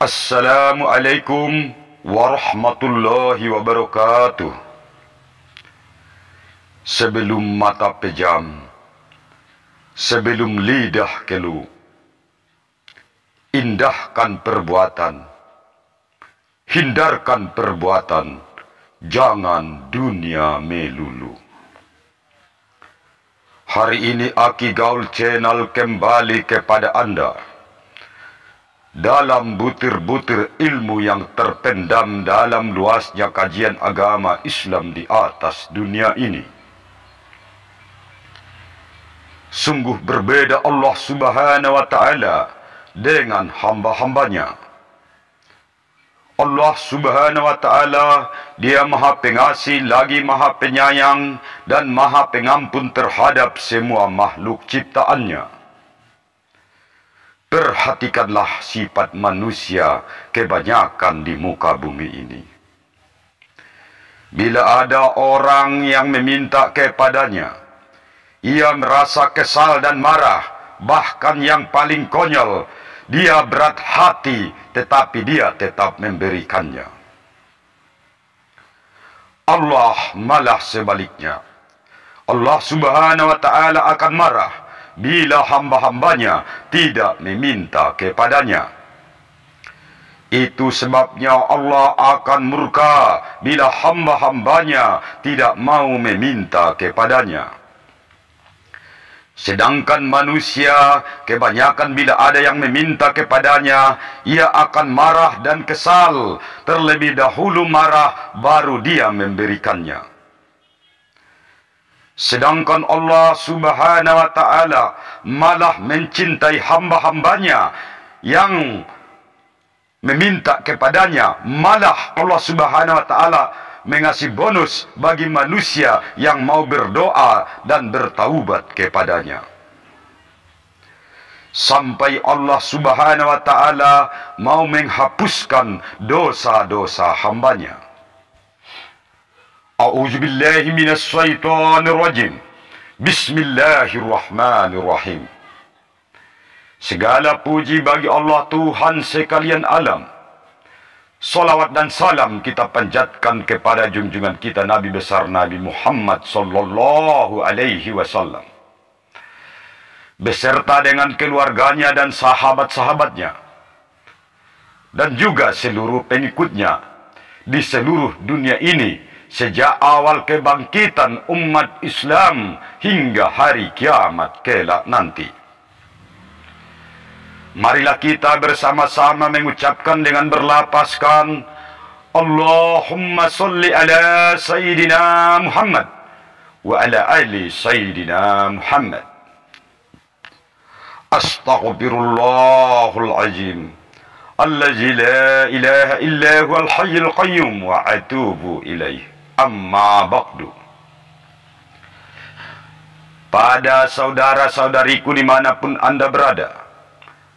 Assalamualaikum warahmatullahi wabarakatuh. Sebelum mata pejam, sebelum lidah keluh, indahkan perbuatan, hindarkan perbuatan, jangan dunia melulu. Hari ini Aki Gaul Channel kembali kepada Anda dalam butir-butir ilmu yang terpendam dalam luasnya kajian agama Islam di atas dunia ini. Sungguh berbeda Allah Subhanahu wa Ta'ala dengan hamba-hambanya. Allah Subhanahu wa Ta'ala, Dia Maha Pengasih lagi Maha Penyayang dan Maha Pengampun terhadap semua makhluk ciptaannya. Perhatikanlah sifat manusia kebanyakan di muka bumi ini. Bila ada orang yang meminta kepadanya, ia merasa kesal dan marah, bahkan yang paling konyol, dia berat hati, tetapi dia tetap memberikannya. Allah malah sebaliknya. Allah Subhanahu wa Ta'ala akan marah bila hamba-hambanya tidak meminta kepadanya. Itu sebabnya Allah akan murka bila hamba-hambanya tidak mau meminta kepadanya. Sedangkan manusia kebanyakan bila ada yang meminta kepadanya, ia akan marah dan kesal. Terlebih dahulu marah, baru dia memberikannya. Sedangkan Allah Subhanahu wa Ta'ala malah mencintai hamba-hambanya yang meminta kepadanya. Malah Allah Subhanahu wa Ta'ala mengasih bonus bagi manusia yang mau berdoa dan bertaubat kepadanya. Sampai Allah Subhanahu wa Ta'ala mau menghapuskan dosa-dosa hambanya. A'udzubillahi minasyaitonir rajim. Bismillahirrahmanirrahim. Segala puji bagi Allah Tuhan sekalian alam. Salawat dan salam kita panjatkan kepada junjungan kita Nabi besar Nabi Muhammad sallallahu alaihi wasallam, beserta dengan keluarganya dan sahabat-sahabatnya, dan juga seluruh pengikutnya di seluruh dunia ini sejak awal kebangkitan umat Islam hingga hari kiamat kelak nanti. Marilah kita bersama-sama mengucapkan dengan berlapaskan Allahumma salli ala Sayyidina Muhammad wa ala ali Sayyidina Muhammad. Astaghfirullahal azim allazi la ilaha illa huwal hayyul qayyum wa atubu ilaih. Amma ba'du. Pada saudara-saudariku dimanapun Anda berada,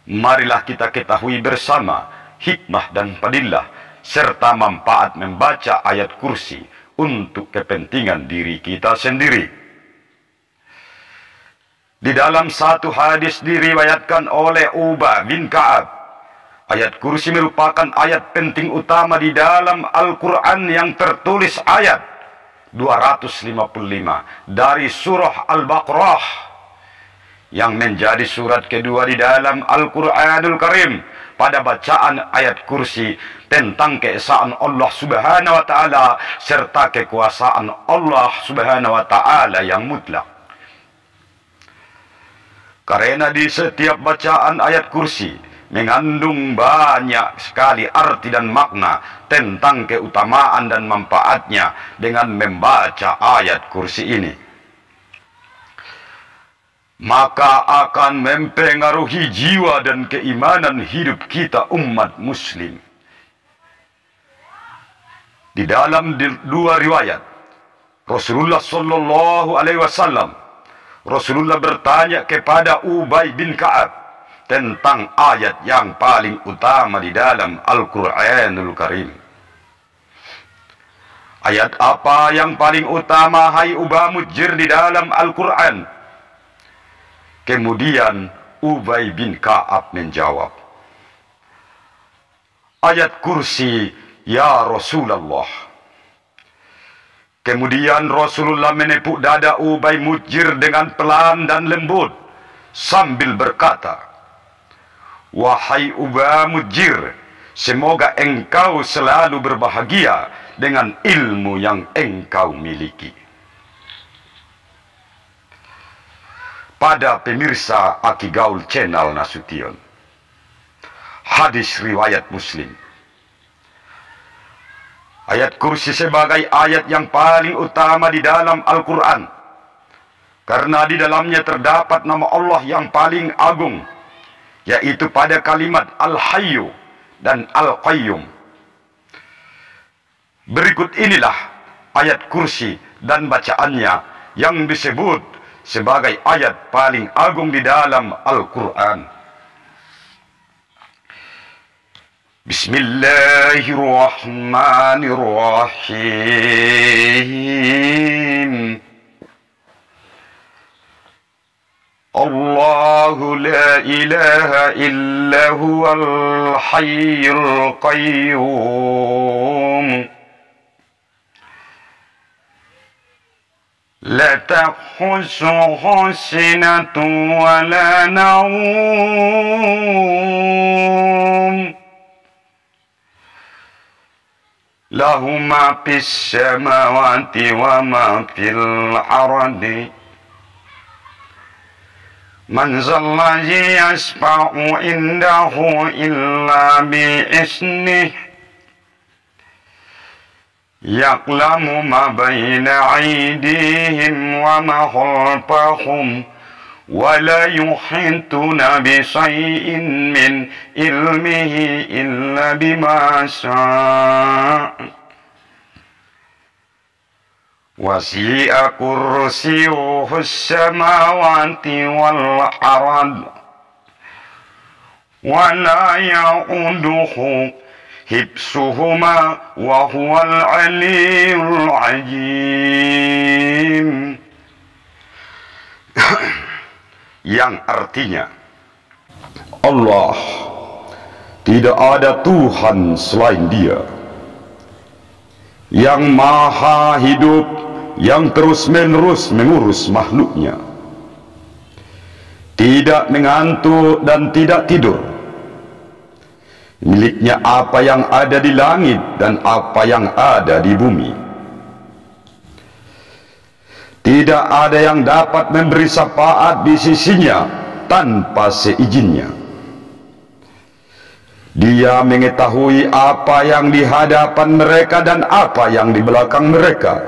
marilah kita ketahui bersama hikmah dan fadilah serta manfaat membaca ayat kursi untuk kepentingan diri kita sendiri. Di dalam satu hadis diriwayatkan oleh Ubay bin Ka'ab, ayat kursi merupakan ayat penting utama di dalam Al-Quran yang tertulis ayat 255 dari surah Al-Baqarah, yang menjadi surat kedua di dalam Al-Quranul Karim. Pada bacaan ayat kursi tentang keesaan Allah Subhanahu wa Ta'ala serta kekuasaan Allah Subhanahu wa Ta'ala yang mutlak. Karena di setiap bacaan ayat kursi mengandung banyak sekali arti dan makna tentang keutamaan dan manfaatnya dengan membaca ayat kursi ini, maka akan mempengaruhi jiwa dan keimanan hidup kita umat muslim. Di dalam dua riwayat Rasulullah sallallahu alaihi wasallam, Rasulullah bertanya kepada Ubay bin Ka'ab tentang ayat yang paling utama di dalam Al-Quranul Karim. Ayat apa yang paling utama, hai Ubay Mujir, di dalam Al-Quran? Kemudian Ubay bin Ka'ab menjawab, ayat kursi, ya Rasulullah. Kemudian Rasulullah menepuk dada Ubay Mujir dengan pelan dan lembut sambil berkata, wahai Ubay Mujir, semoga engkau selalu berbahagia dengan ilmu yang engkau miliki. Pada pemirsa Aki Gaul Channel Nasution, hadis riwayat Muslim. Ayat kursi sebagai ayat yang paling utama di dalam Al-Quran, karena di dalamnya terdapat nama Allah yang paling agung, yaitu pada kalimat Al-Hayyu dan Al-Qayyum. Berikut inilah ayat kursi dan bacaannya yang disebut sebagai ayat paling agung di dalam Al-Quran. Bismillahirrahmanirrahim. Allahu la ilaha illa huwal hayyul qayyum. La ta'khusuhu sinatun wa la nawm. Lahu ma fis samawati wa ma fil ardi. Man zallazi yasfa'u indahu illa bi'isnih. Ya'lamu ma baina aydihim wa ma khalfahum. Wa la yuhituna bi syai'in min ilmihi illa bima syaa. Wasi'a kursiyyuhu as-samawati wal ard. Wa la ya'uduhu hibsuhuma wa huwal 'aliyyul 'azim. Yang artinya, Allah, tidak ada Tuhan selain Dia, yang maha hidup, yang terus-menerus mengurus makhluknya, tidak mengantuk dan tidak tidur. Miliknya apa yang ada di langit dan apa yang ada di bumi. Tidak ada yang dapat memberi syafaat di sisinya tanpa seizinnya. Dia mengetahui apa yang di hadapan mereka dan apa yang di belakang mereka.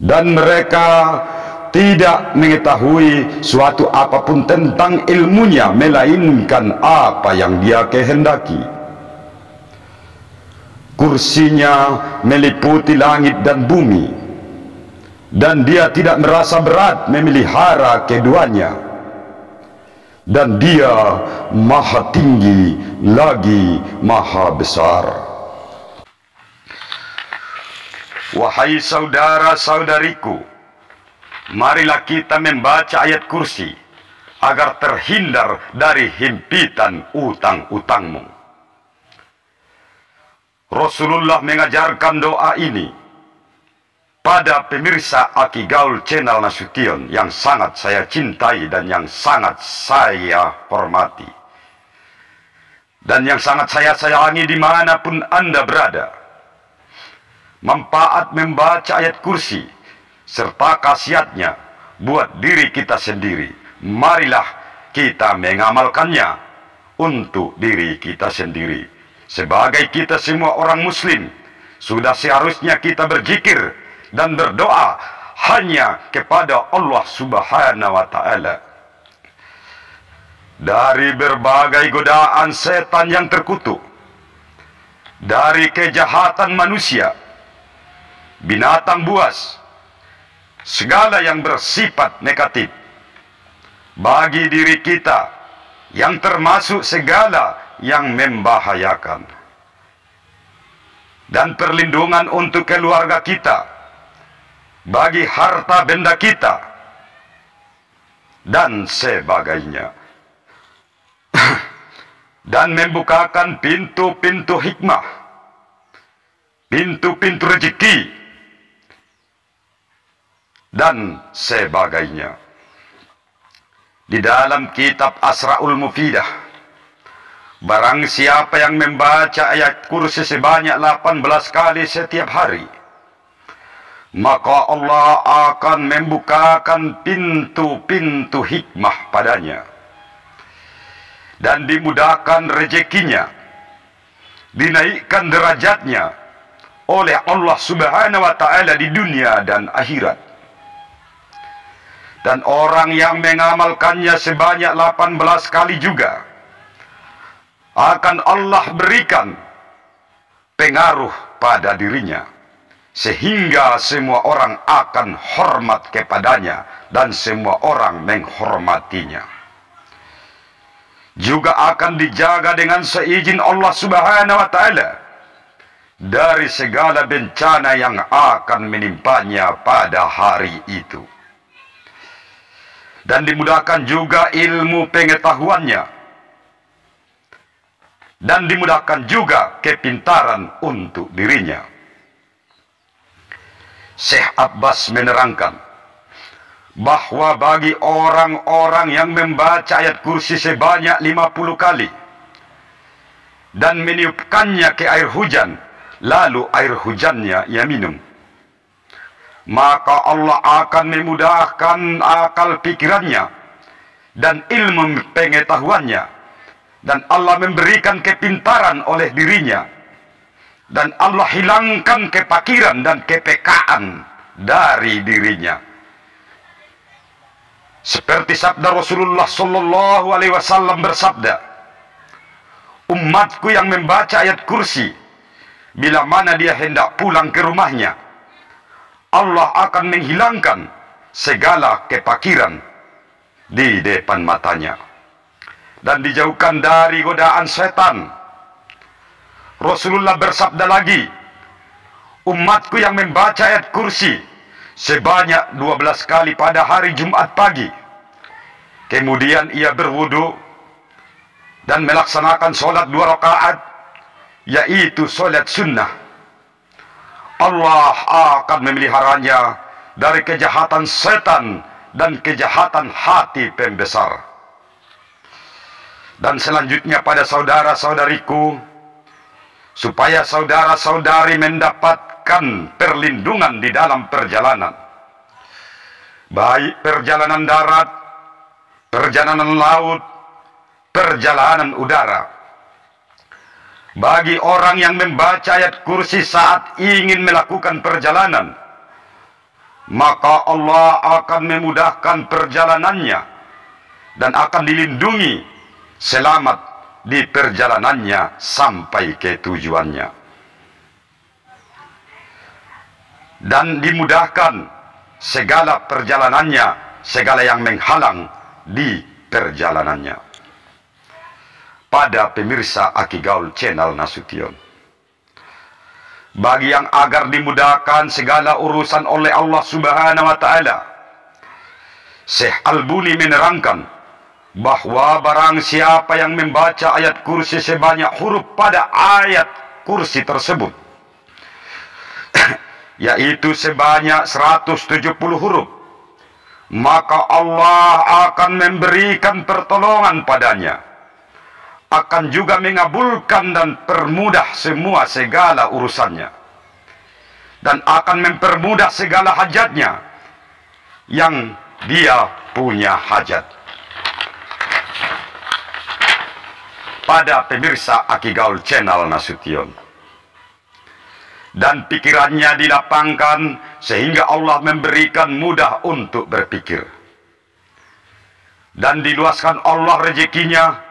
Dan mereka tidak mengetahui suatu apapun tentang ilmunya, melainkan apa yang Dia kehendaki. Kursinya meliputi langit dan bumi, dan Dia tidak merasa berat memelihara keduanya. Dan Dia maha tinggi lagi maha besar. Wahai saudara-saudariku, marilah kita membaca ayat kursi agar terhindar dari himpitan utang-utangmu. Rasulullah mengajarkan doa ini pada pemirsa Aki Gaul Channel Nasution yang sangat saya cintai dan yang sangat saya hormati, dan yang sangat saya sayangi dimanapun Anda berada. Manfaat membaca ayat kursi serta khasiatnya buat diri kita sendiri, marilah kita mengamalkannya untuk diri kita sendiri. Sebagai kita semua orang muslim, sudah seharusnya kita berzikir dan berdoa hanya kepada Allah Subhanahu wa Ta'ala dari berbagai godaan setan yang terkutuk, dari kejahatan manusia, binatang buas, segala yang bersifat negatif bagi diri kita, yang termasuk segala yang membahayakan, dan perlindungan untuk keluarga kita, bagi harta benda kita, dan sebagainya. dan membukakan pintu-pintu hikmah, pintu-pintu rezeki, dan sebagainya. Di dalam kitab Asra'ul Mufidah, barang siapa yang membaca ayat kursi sebanyak 18 kali setiap hari, maka Allah akan membukakan pintu-pintu hikmah padanya, dan dimudahkan rezekinya, dinaikkan derajatnya oleh Allah Subhanahu wa Ta'ala di dunia dan akhirat. Dan orang yang mengamalkannya sebanyak 18 kali juga akan Allah berikan pengaruh pada dirinya, sehingga semua orang akan hormat kepadanya dan semua orang menghormatinya. Juga akan dijaga dengan seizin Allah Subhanahu wa Ta'ala dari segala bencana yang akan menimpanya pada hari itu. Dan dimudahkan juga ilmu pengetahuannya, dan dimudahkan juga kepintaran untuk dirinya. Syekh Abbas menerangkan bahwa bagi orang-orang yang membaca ayat kursi sebanyak 50 kali dan meniupkannya ke air hujan, lalu air hujannya ia minum, maka Allah akan memudahkan akal pikirannya dan ilmu pengetahuannya, dan Allah memberikan kepintaran oleh dirinya, dan Allah hilangkan kepakiran dan kepekaan dari dirinya. Seperti sabda Rasulullah sallallahu alaihi wasallam bersabda, umatku yang membaca ayat kursi, bila mana dia hendak pulang ke rumahnya, Allah akan menghilangkan segala kepakiran di depan matanya dan dijauhkan dari godaan setan. Rasulullah bersabda lagi, umatku yang membaca ayat kursi sebanyak 12 kali pada hari Jumat pagi, kemudian ia berwudu dan melaksanakan sholat 2 rakaat, yaitu sholat sunnah, Allah akan memeliharanya dari kejahatan setan dan kejahatan hati pembesar. Dan selanjutnya pada saudara-saudariku, supaya saudara-saudari mendapatkan perlindungan di dalam perjalanan, baik perjalanan darat, perjalanan laut, perjalanan udara. Bagi orang yang membaca ayat kursi saat ingin melakukan perjalanan, maka Allah akan memudahkan perjalanannya dan akan dilindungi selamat di perjalanannya sampai ke tujuannya, dan dimudahkan segala perjalanannya, segala yang menghalang di perjalanannya. Pada pemirsa Aki Gaul Channel Nasution, bagi yang agar dimudahkan segala urusan oleh Allah Subhanahu wa Ta'ala, Syekh Al-Buni menerangkan bahwa barang siapa yang membaca ayat kursi sebanyak huruf pada ayat kursi tersebut, yaitu sebanyak 170 huruf, maka Allah akan memberikan pertolongan padanya, akan juga mengabulkan dan permudah semua segala urusannya, dan akan mempermudah segala hajatnya yang dia punya hajat. Pada pemirsa Aki Gaul Channel Nasution, dan pikirannya dilapangkan sehingga Allah memberikan mudah untuk berpikir, dan diluaskan Allah rezekinya,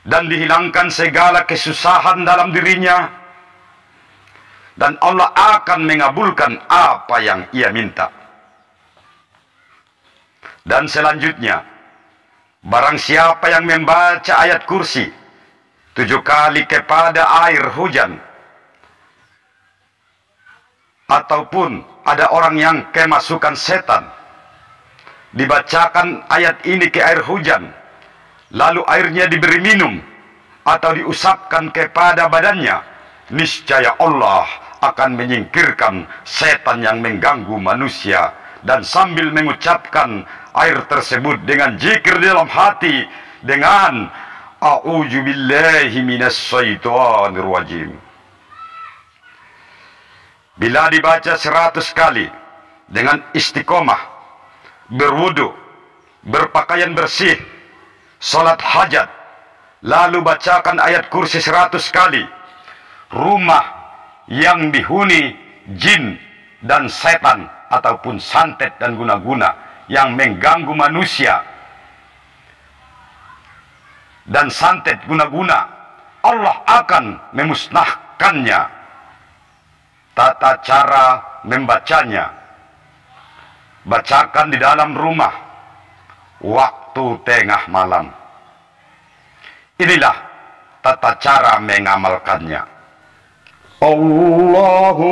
dan dihilangkan segala kesusahan dalam dirinya, dan Allah akan mengabulkan apa yang ia minta. Dan selanjutnya, barang siapa yang membaca ayat kursi 7 kali kepada air hujan, ataupun ada orang yang kemasukan setan, dibacakan ayat ini ke air hujan, lalu airnya diberi minum, atau diusapkan kepada badannya, niscaya Allah akan menyingkirkan setan yang mengganggu manusia. Dan sambil mengucapkan air tersebut dengan zikir di dalam hati, dengan a'udzubillahi minasyaitonir rajim. Bila dibaca 100 kali dengan istiqomah, berwudu, berpakaian bersih, salat hajat, lalu bacakan ayat kursi 100 kali, rumah yang dihuni jin dan setan ataupun santet dan guna-guna yang mengganggu manusia dan santet guna-guna, Allah akan memusnahkannya. Tata cara membacanya: bacakan di dalam rumah waktu tengah malam. Inilah tata cara mengamalkannya. Allahumma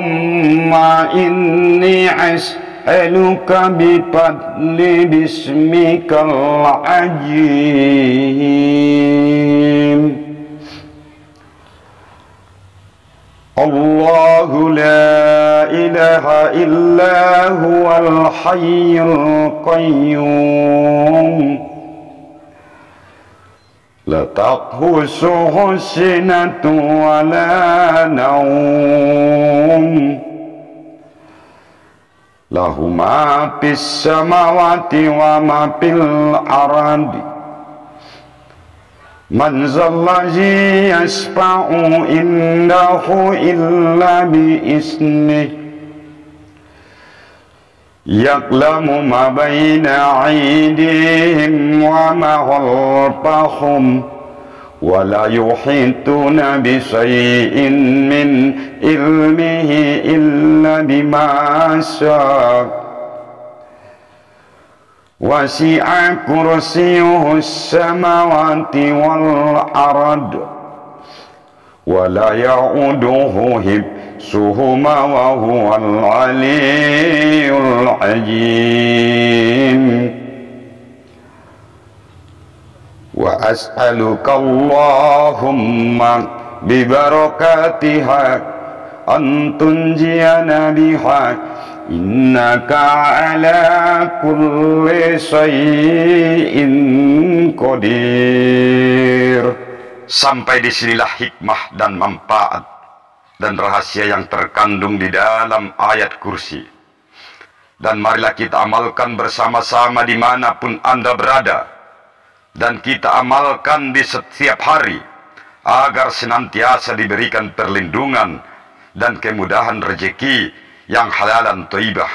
inni as'aluka bifadli bismikal azim. Allahu la ilaha illa huwal hayyul qayyum, la ta'khusuhu sinatun wa la nawm, lahu ma fis samawati wa ma fil ardi, man zallazi yasfa'u indahu illa bi isnih, ya'lamu ma baina aydihim wa ma khalfahum, wa la yuhituna bi shay'in min ilmihi illa bima syaa. Wasi'a kursiyyuhu as-samawati wal ard, wa la ya'uduhu hifzuhuma wa huwal aliyyul azim. Wa as'aluka Allahumma bi barakatiha an tunjiyana biha, innaka ala kulli syai'in qadir. Sampai disinilah hikmah dan manfaat dan rahasia yang terkandung di dalam ayat kursi. Dan marilah kita amalkan bersama-sama dimanapun Anda berada, dan kita amalkan di setiap hari, agar senantiasa diberikan perlindungan dan kemudahan rezeki yang halalan thayyibah,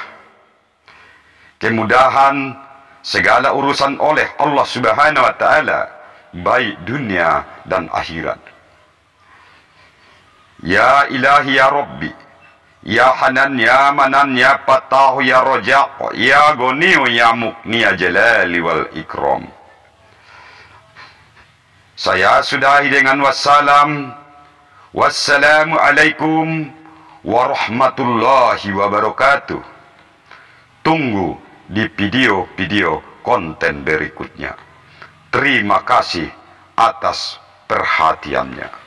kemudahan segala urusan oleh Allah Subhanahu wa taala, baik dunia dan akhirat. Ya Ilahi ya Rabbi, ya Hanan ya Manan ya Fattahu ya Raja', ya Ghaniyu ya Mughni ya Jalali wal Ikram. Saya sudahi dengan wassalam. Wassalamu alaikum warahmatullahi wabarakatuh. Tunggu di video-video konten berikutnya. Terima kasih atas perhatiannya.